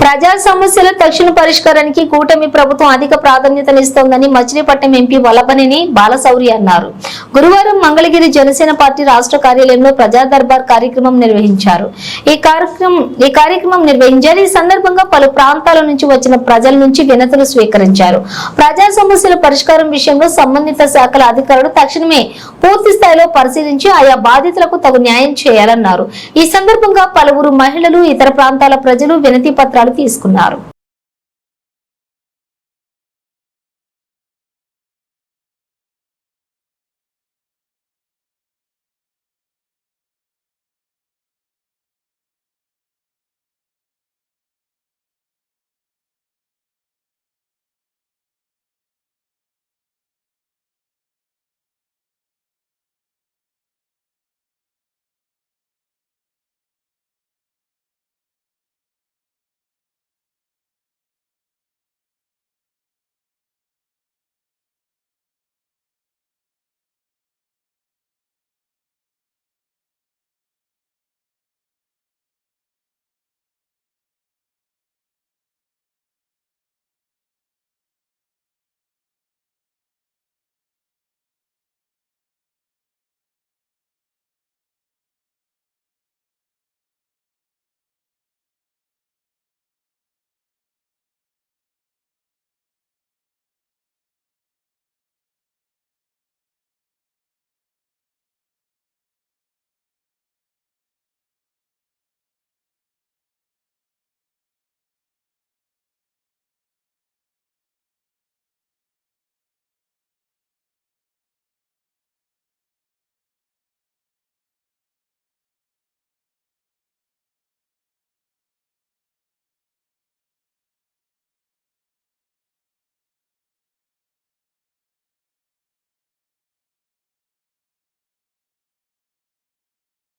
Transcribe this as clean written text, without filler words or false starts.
ప్రజా సమస్యల తక్షణ పరిష్కారానికి కూటమి ప్రభుత్వం అధిక ప్రాధాన్యతనిస్తోందని మచిలీపట్నం ఎంపీ వల్లభనేని బాలశౌరి అన్నారు. గురువారం మంగళగిరి జనసేన పార్టీ రాష్ట్ర కార్యాలయంలో ప్రజా దర్బార్ కార్యక్రమం నిర్వహించారు. ఈ సందర్భంగా పలు ప్రాంతాల నుంచి వచ్చిన ప్రజల నుంచి వినతులు స్వీకరించారు. ప్రజా సమస్యల పరిష్కారం విషయంలో సంబంధిత శాఖల అధికారులు తక్షణమే పూర్తి స్థాయిలో పరిశీలించి ఆయా బాధితులకు తగు న్యాయం చేయాలన్నారు. ఈ సందర్భంగా పలువురు మహిళలు, ఇతర ప్రాంతాల ప్రజలు వినతి పత్రాలు తీసుకున్నారు.